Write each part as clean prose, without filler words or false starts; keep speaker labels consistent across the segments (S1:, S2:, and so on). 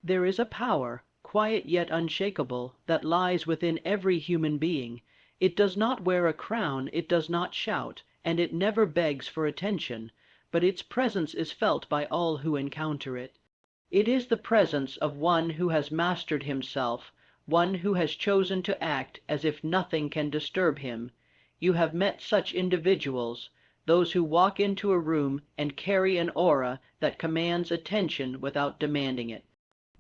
S1: There is a power, quiet yet unshakable, that lies within every human being. It does not wear a crown, it does not shout, and it never begs for attention, but its presence is felt by all who encounter it. It is the presence of one who has mastered himself, one who has chosen to act as if nothing can disturb him. You have met such individuals, those who walk into a room and carry an aura that commands attention without demanding it.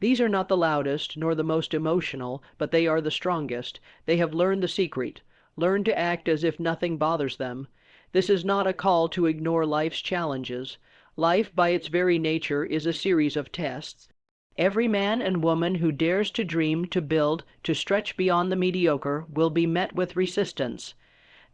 S1: These are not the loudest nor the most emotional, but they are the strongest. They have learned the secret, learned to act as if nothing bothers them. This is not a call to ignore life's challenges. Life, by its very nature, is a series of tests. Every man and woman who dares to dream, to build, to stretch beyond the mediocre will be met with resistance.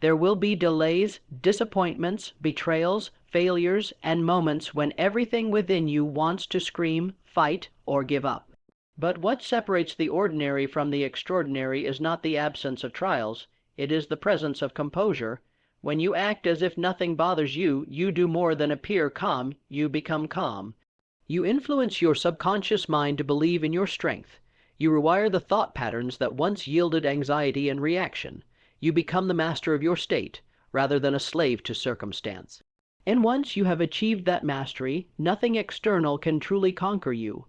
S1: There will be delays, disappointments, betrayals, failures, and moments when everything within you wants to scream, fight, or give up. But what separates the ordinary from the extraordinary is not the absence of trials, it is the presence of composure. When you act as if nothing bothers you, you do more than appear calm, you become calm. You influence your subconscious mind to believe in your strength. You rewire the thought patterns that once yielded anxiety and reaction. You become the master of your state, rather than a slave to circumstance. And once you have achieved that mastery, nothing external can truly conquer you.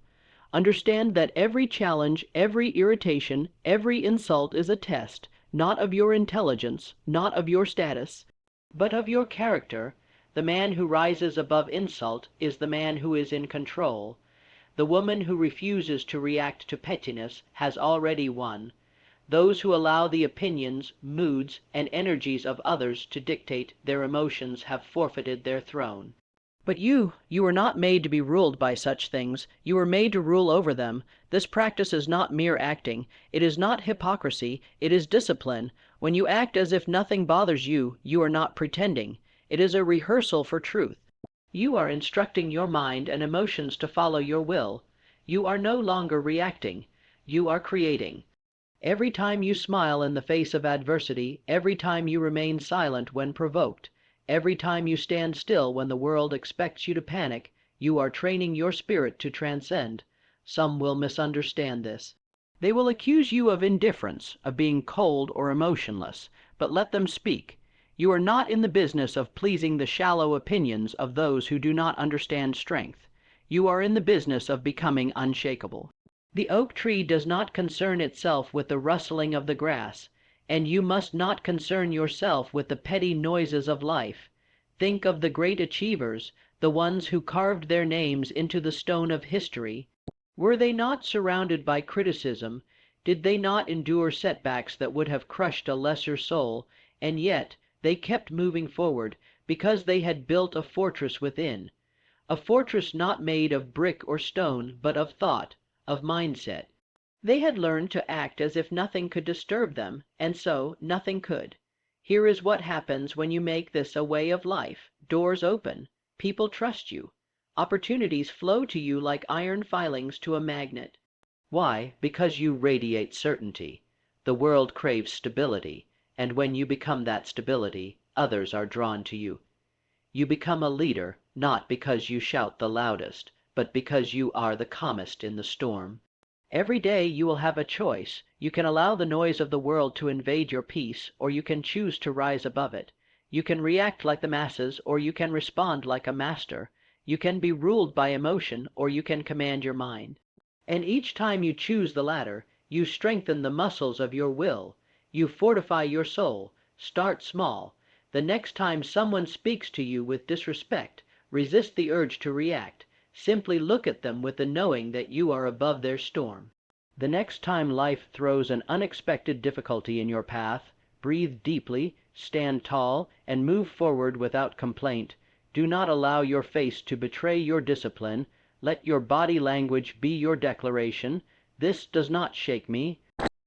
S1: Understand that every challenge, every irritation, every insult is a test, not of your intelligence, not of your status, but of your character. The man who rises above insult is the man who is in control. The woman who refuses to react to pettiness has already won. Those who allow the opinions, moods, and energies of others to dictate their emotions have forfeited their throne. But you are not made to be ruled by such things. You are made to rule over them. This practice is not mere acting. It is not hypocrisy. It is discipline. When you act as if nothing bothers you, you are not pretending. It is a rehearsal for truth. You are instructing your mind and emotions to follow your will. You are no longer reacting. You are creating. Every time you smile in the face of adversity, every time you remain silent when provoked, every time you stand still when the world expects you to panic, you are training your spirit to transcend. Some will misunderstand this. They will accuse you of indifference, of being cold or emotionless, but let them speak. You are not in the business of pleasing the shallow opinions of those who do not understand strength. You are in the business of becoming unshakable. The oak tree does not concern itself with the rustling of the grass, and you must not concern yourself with the petty noises of life. Think of the great achievers, the ones who carved their names into the stone of history. Were they not surrounded by criticism? Did they not endure setbacks that would have crushed a lesser soul? And yet they kept moving forward, because they had built a fortress within. A fortress not made of brick or stone, but of thought, of mindset. They had learned to act as if nothing could disturb them, and so nothing could. Here is what happens when you make this a way of life. Doors open. People trust you. Opportunities flow to you like iron filings to a magnet. Why? Because you radiate certainty. The world craves stability, and when you become that stability, others are drawn to you. You become a leader, not because you shout the loudest, but because you are the calmest in the storm. Every day you will have a choice. You can allow the noise of the world to invade your peace, or you can choose to rise above it. You can react like the masses, or you can respond like a master. You can be ruled by emotion, or you can command your mind. And each time you choose the latter, you strengthen the muscles of your will. You fortify your soul. Start small. The next time someone speaks to you with disrespect, resist the urge to react. Simply look at them with the knowing that you are above their storm. The next time life throws an unexpected difficulty in your path, breathe deeply, stand tall, and move forward without complaint. Do not allow your face to betray your discipline. Let your body language be your declaration. This does not shake me.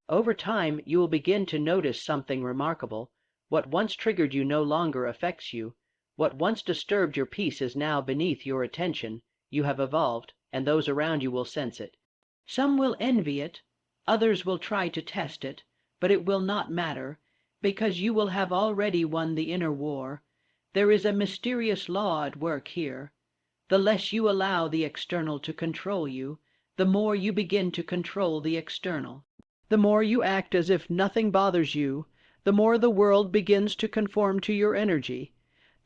S1: Over time, you will begin to notice something remarkable. What once triggered you no longer affects you. What once disturbed your peace is now beneath your attention. You have evolved, and those around you will sense it. Some will envy it, others will try to test it, but it will not matter, because you will have already won the inner war. There is a mysterious law at work here. The less you allow the external to control you, the more you begin to control the external. The more you act as if nothing bothers you, the more the world begins to conform to your energy.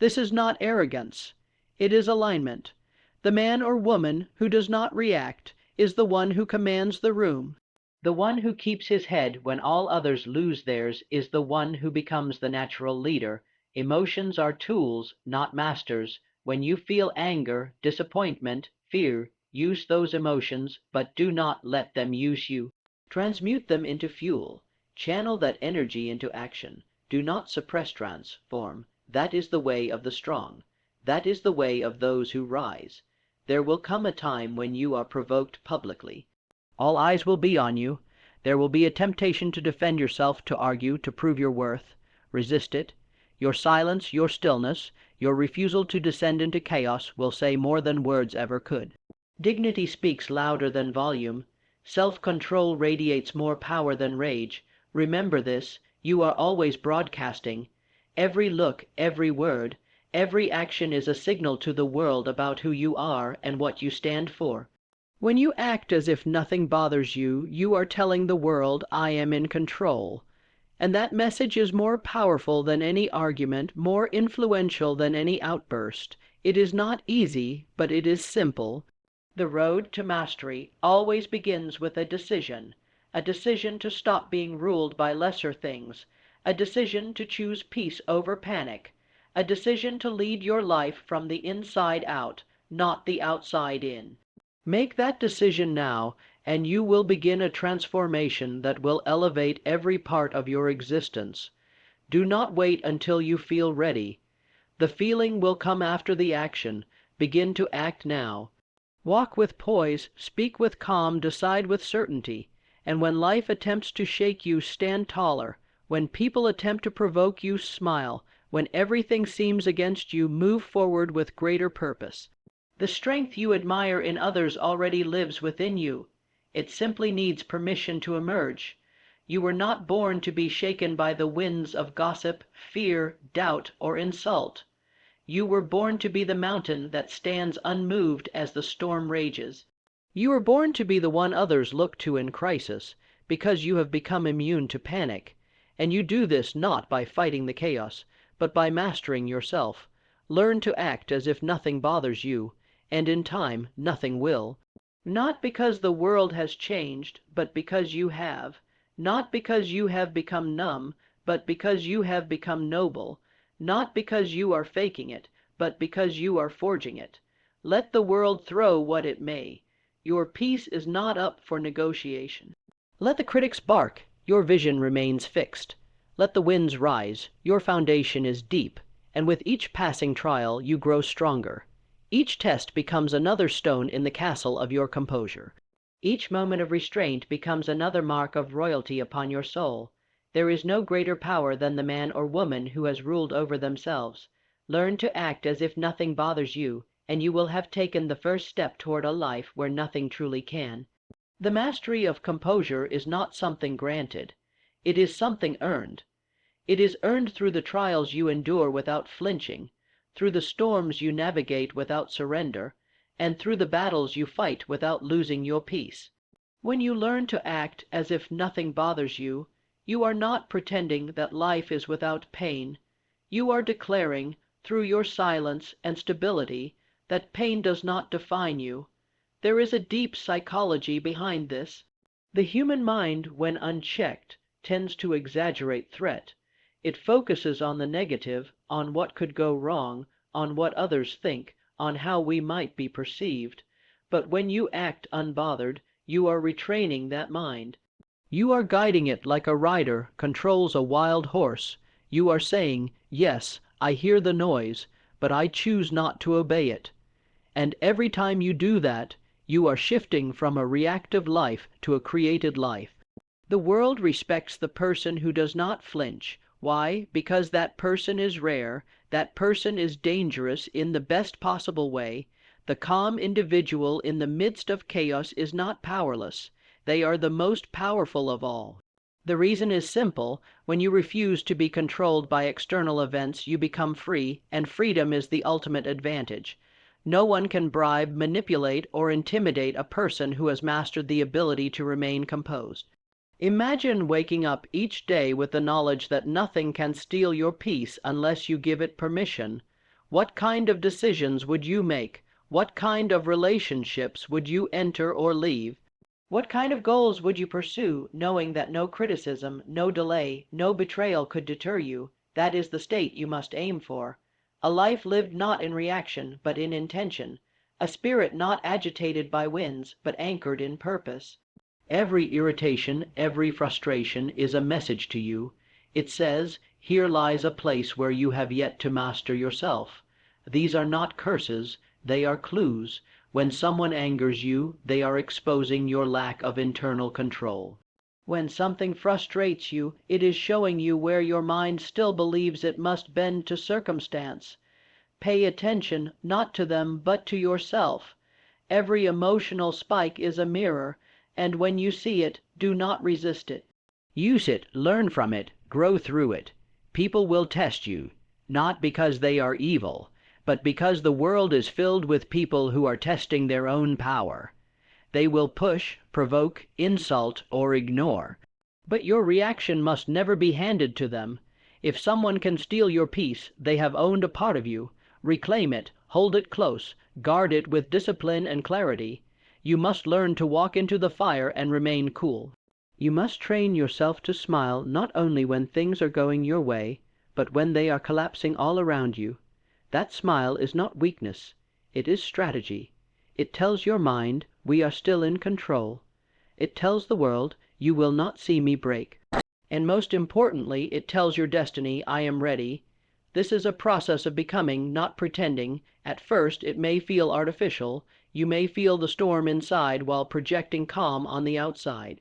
S1: This is not arrogance. It is alignment. The man or woman who does not react is the one who commands the room. The one who keeps his head when all others lose theirs is the one who becomes the natural leader. Emotions are tools, not masters. When you feel anger, disappointment, fear, use those emotions, but do not let them use you. Transmute them into fuel. Channel that energy into action. Do not suppress transform. That is the way of the strong. That is the way of those who rise. There will come a time when you are provoked publicly. All eyes will be on you. There will be a temptation to defend yourself, to argue, to prove your worth. Resist it. Your silence, your stillness, your refusal to descend into chaos will say more than words ever could. Dignity speaks louder than volume. Self-control radiates more power than rage. Remember this. You are always broadcasting. Every look, every word, every action is a signal to the world about who you are and what you stand for. When you act as if nothing bothers you, you are telling the world, I am in control. And that message is more powerful than any argument, more influential than any outburst. It is not easy, but it is simple. The road to mastery always begins with a decision to stop being ruled by lesser things, a decision to choose peace over panic, a decision to lead your life from the inside out, not the outside in. Make that decision now, and you will begin a transformation that will elevate every part of your existence. Do not wait until you feel ready. The feeling will come after the action. Begin to act now. Walk with poise, speak with calm, decide with certainty. And when life attempts to shake you, stand taller. When people attempt to provoke you, smile. When everything seems against you, move forward with greater purpose. The strength you admire in others already lives within you. It simply needs permission to emerge. You were not born to be shaken by the winds of gossip, fear, doubt, or insult. You were born to be the mountain that stands unmoved as the storm rages. You were born to be the one others look to in crisis, because you have become immune to panic. And you do this not by fighting the chaos, but by mastering yourself. Learn to act as if nothing bothers you, and in time nothing will. Not because the world has changed, but because you have. Not because you have become numb, but because you have become noble. Not because you are faking it, but because you are forging it. Let the world throw what it may. Your peace is not up for negotiation. Let the critics bark. Your vision remains fixed. Let the winds rise. Your foundation is deep, and with each passing trial you grow stronger. Each test becomes another stone in the castle of your composure. Each moment of restraint becomes another mark of royalty upon your soul. There is no greater power than the man or woman who has ruled over themselves. Learn to act as if nothing bothers you, and you will have taken the first step toward a life where nothing truly can. The mastery of composure is not something granted. It is something earned. It is earned through the trials you endure without flinching, through the storms you navigate without surrender, and through the battles you fight without losing your peace. When you learn to act as if nothing bothers you, you are not pretending that life is without pain. You are declaring, through your silence and stability, that pain does not define you. There is a deep psychology behind this. The human mind, when unchecked, tends to exaggerate threat. It focuses on the negative, on what could go wrong, on what others think, on how we might be perceived. But when you act unbothered, you are retraining that mind. You are guiding it like a rider controls a wild horse. You are saying, yes, I hear the noise, but I choose not to obey it. And every time you do that, you are shifting from a reactive life to a created life. The world respects the person who does not flinch. Why? Because that person is rare, that person is dangerous in the best possible way. The calm individual in the midst of chaos is not powerless. They are the most powerful of all. The reason is simple. When you refuse to be controlled by external events, you become free, and freedom is the ultimate advantage. No one can bribe, manipulate, or intimidate a person who has mastered the ability to remain composed. Imagine waking up each day with the knowledge that nothing can steal your peace unless you give it permission. What kind of decisions would you make? What kind of relationships would you enter or leave? What kind of goals would you pursue, knowing that no criticism, no delay, no betrayal could deter you? That is the state you must aim for. A life lived not in reaction, but in intention. A spirit not agitated by winds, but anchored in purpose. Every irritation, every frustration is a message to you. It says, here lies a place where you have yet to master yourself. These are not curses, they are clues. When someone angers you, they are exposing your lack of internal control. When something frustrates you, it is showing you where your mind still believes it must bend to circumstance. Pay attention, not to them, but to yourself. Every emotional spike is a mirror, and when you see it, do not resist it. Use it, learn from it, grow through it. People will test you, not because they are evil, but because the world is filled with people who are testing their own power. They will push, provoke, insult, or ignore. But your reaction must never be handed to them. If someone can steal your peace, they have owned a part of you. Reclaim it, hold it close, guard it with discipline and clarity. You must learn to walk into the fire and remain cool. You must train yourself to smile not only when things are going your way, but when they are collapsing all around you. That smile is not weakness, it is strategy. It tells your mind, we are still in control. It tells the world, you will not see me break. And most importantly, it tells your destiny, I am ready. This is a process of becoming, not pretending. At first, it may feel artificial. You may feel the storm inside while projecting calm on the outside.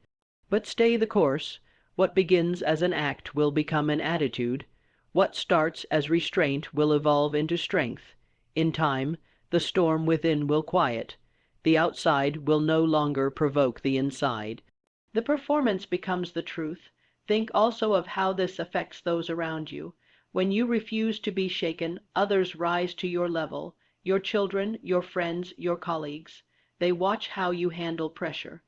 S1: But stay the course. What begins as an act will become an attitude. What starts as restraint will evolve into strength. In time, the storm within will quiet. The outside will no longer provoke the inside. The performance becomes the truth. Think also of how this affects those around you. When you refuse to be shaken, others rise to your level. Your children, your friends, your colleagues. They watch how you handle pressure.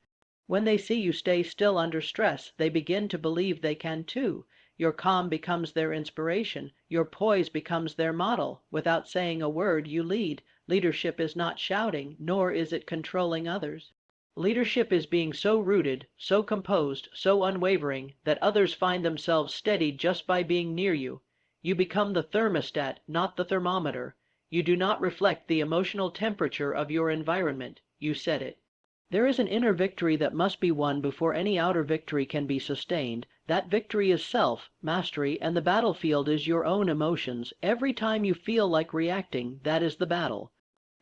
S1: When they see you stay still under stress, they begin to believe they can too. Your calm becomes their inspiration. Your poise becomes their model. Without saying a word, you lead. Leadership is not shouting, nor is it controlling others. Leadership is being so rooted, so composed, so unwavering, that others find themselves steady just by being near you. You become the thermostat, not the thermometer. You do not reflect the emotional temperature of your environment. You set it. There is an inner victory that must be won before any outer victory can be sustained. That victory is self, mastery, and the battlefield is your own emotions. Every time you feel like reacting, that is the battle.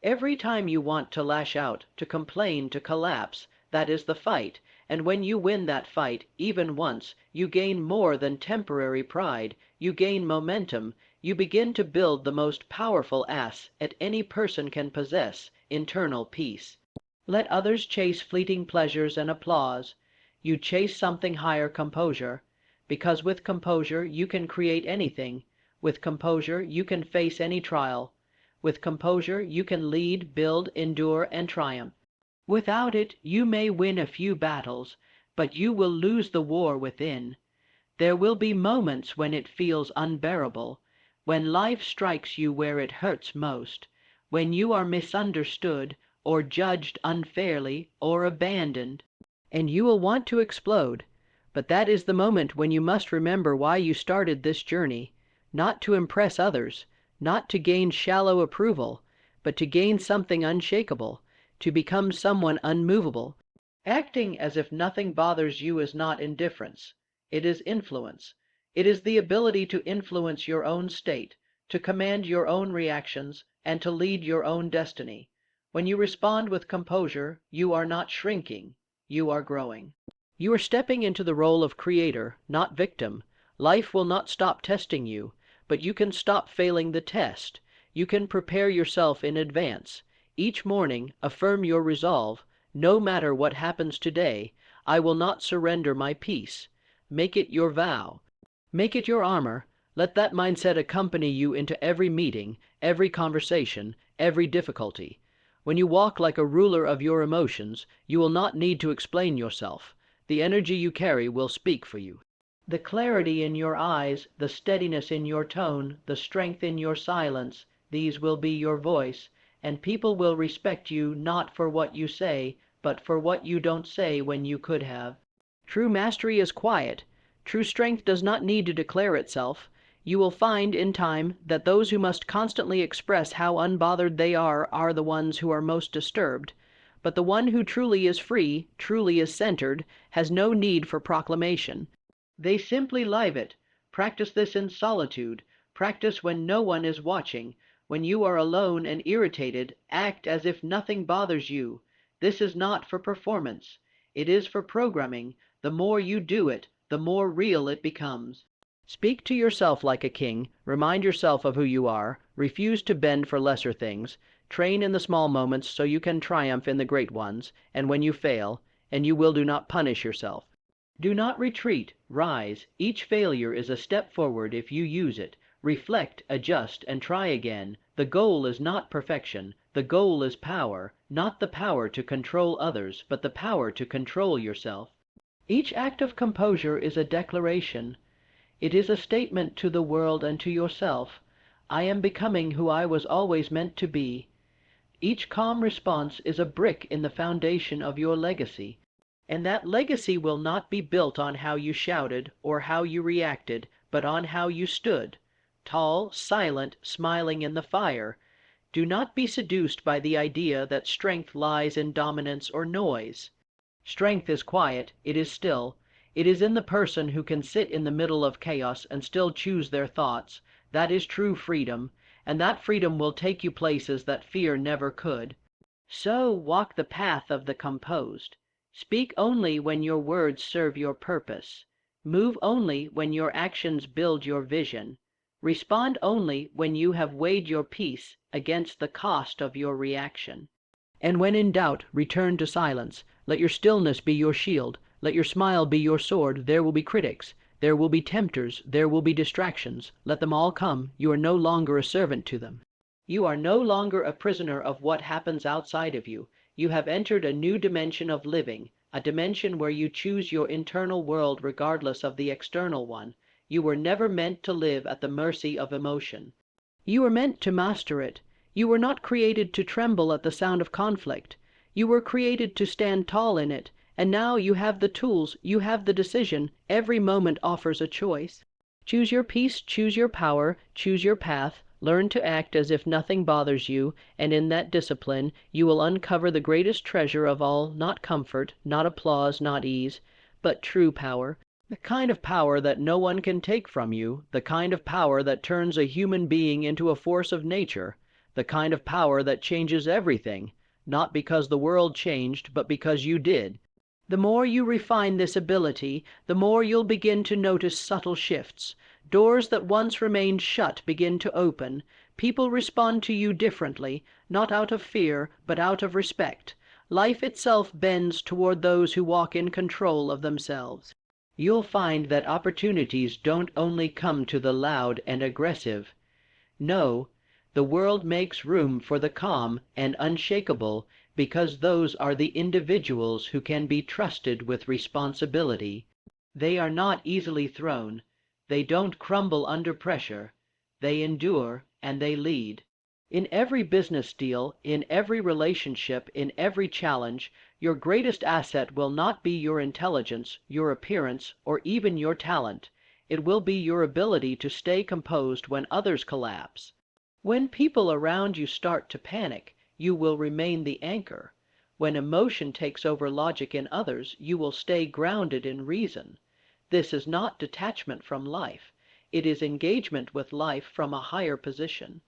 S1: Every time you want to lash out, to complain, to collapse, that is the fight. And when you win that fight, even once, you gain more than temporary pride. You gain momentum. You begin to build the most powerful asset any person can possess, internal peace. Let others chase fleeting pleasures and applause. You chase something higher, composure. Because with composure you can create anything. With composure you can face any trial. With composure you can lead, build, endure, and triumph. Without it you may win a few battles, but you will lose the war within. There will be moments when it feels unbearable, when life strikes you where it hurts most, when you are misunderstood, or judged unfairly, or abandoned, and you will want to explode. But that is the moment when you must remember why you started this journey, not to impress others, not to gain shallow approval, but to gain something unshakable, to become someone unmovable. Acting as if nothing bothers you is not indifference. It is influence. It is the ability to influence your own state, to command your own reactions, and to lead your own destiny. When you respond with composure, you are not shrinking, you are growing. You are stepping into the role of creator, not victim. Life will not stop testing you, but you can stop failing the test. You can prepare yourself in advance. Each morning, affirm your resolve, no matter what happens today, I will not surrender my peace. Make it your vow. Make it your armor. Let that mindset accompany you into every meeting, every conversation, every difficulty. When you walk like a ruler of your emotions, you will not need to explain yourself. The energy you carry will speak for you. The clarity in your eyes, the steadiness in your tone, the strength in your silence, these will be your voice, and people will respect you not for what you say, but for what you don't say when you could have. True mastery is quiet. True strength does not need to declare itself. You will find, in time, that those who must constantly express how unbothered they are the ones who are most disturbed. But the one who truly is free, truly is centered, has no need for proclamation. They simply live it. Practice this in solitude. Practice when no one is watching. When you are alone and irritated, act as if nothing bothers you. This is not for performance. It is for programming. The more you do it, the more real it becomes. Speak to yourself like a king. Remind yourself of who you are. Refuse to bend for lesser things. Train in the small moments so you can triumph in the great ones, and when you fail, and you will do not punish yourself. Do not retreat, rise. Each failure is a step forward if you use it. Reflect, adjust, and try again. The goal is not perfection. The goal is power, not the power to control others, but the power to control yourself. Each act of composure is a declaration. It is a statement to the world and to yourself. I am becoming who I was always meant to be. Each calm response is a brick in the foundation of your legacy. And that legacy will not be built on how you shouted or how you reacted, but on how you stood, tall, silent, smiling in the fire. Do not be seduced by the idea that strength lies in dominance or noise. Strength is quiet, it is still. It is in the person who can sit in the middle of chaos and still choose their thoughts. That is true freedom, and that freedom will take you places that fear never could. So walk the path of the composed. Speak only when your words serve your purpose. Move only when your actions build your vision. Respond only when you have weighed your peace against the cost of your reaction. And when in doubt, return to silence. Let your stillness be your shield. Let your smile be your sword. There will be critics. There will be tempters. There will be distractions. Let them all come. You are no longer a servant to them. You are no longer a prisoner of what happens outside of you. You have entered a new dimension of living, a dimension where you choose your internal world regardless of the external one. You were never meant to live at the mercy of emotion. You were meant to master it. You were not created to tremble at the sound of conflict. You were created to stand tall in it, and now you have the tools, you have the decision. Every moment offers a choice. Choose your peace, choose your power, choose your path. Learn to act as if nothing bothers you, and in that discipline you will uncover the greatest treasure of all, not comfort, not applause, not ease, but true power. The kind of power that no one can take from you, the kind of power that turns a human being into a force of nature, the kind of power that changes everything, not because the world changed, but because you did. The more you refine this ability, the more you'll begin to notice subtle shifts. Doors that once remained shut begin to open. People respond to you differently, not out of fear, but out of respect. Life itself bends toward those who walk in control of themselves. You'll find that opportunities don't only come to the loud and aggressive. No, the world makes room for the calm and unshakable, because those are the individuals who can be trusted with responsibility. They are not easily thrown. They don't crumble under pressure. They endure and they lead. In every business deal, in every relationship, in every challenge, your greatest asset will not be your intelligence, your appearance, or even your talent. It will be your ability to stay composed when others collapse. When people around you start to panic, you will remain the anchor. When emotion takes over logic in others, you will stay grounded in reason. This is not detachment from life. It is engagement with life from a higher position.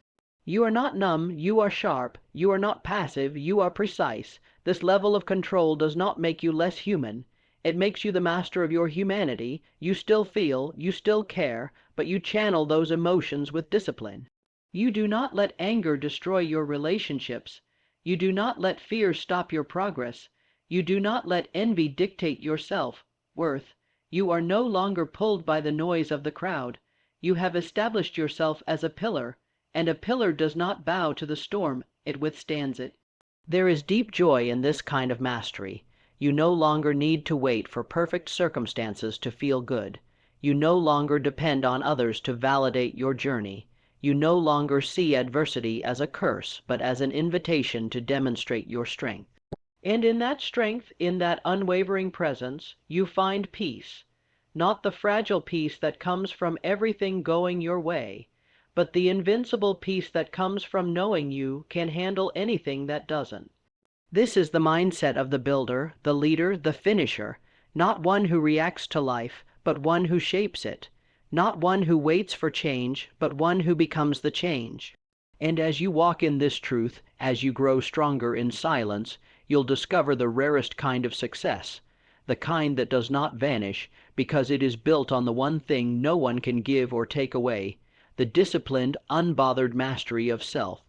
S1: You are not numb, you are sharp. You are not passive, you are precise. This level of control does not make you less human. It makes you the master of your humanity. You still feel, you still care, but you channel those emotions with discipline. You do not let anger destroy your relationships. You do not let fear stop your progress. You do not let envy dictate your self-worth. You are no longer pulled by the noise of the crowd. You have established yourself as a pillar, and a pillar does not bow to the storm It withstands it. There is deep joy in this kind of mastery. You no longer need to wait for perfect circumstances to feel good. You no longer depend on others to validate your journey. You no longer see adversity as a curse, but as an invitation to demonstrate your strength. And in that strength, in that unwavering presence, you find peace. Not the fragile peace that comes from everything going your way, but the invincible peace that comes from knowing you can handle anything that doesn't. This is the mindset of the builder, the leader, the finisher, not one who reacts to life, but one who shapes it, not one who waits for change, but one who becomes the change. And as you walk in this truth, as you grow stronger in silence, you'll discover the rarest kind of success, the kind that does not vanish, because it is built on the one thing no one can give or take away, the disciplined, unbothered mastery of self.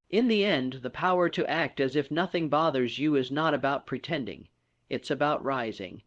S1: In the end, the power to act as if nothing bothers you is not about pretending. It's about rising.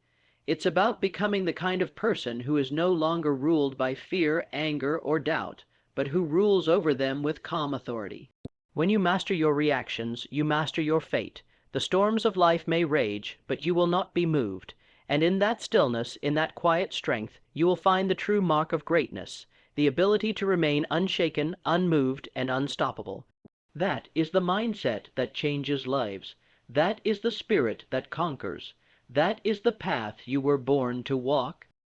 S1: It's about becoming the kind of person who is no longer ruled by fear, anger, or doubt, but who rules over them with calm authority. When you master your reactions, you master your fate. The storms of life may rage, but you will not be moved. And in that stillness, in that quiet strength, you will find the true mark of greatness, the ability to remain unshaken, unmoved, and unstoppable. That is the mindset that changes lives. That is the spirit that conquers. That is the path you were born to walk.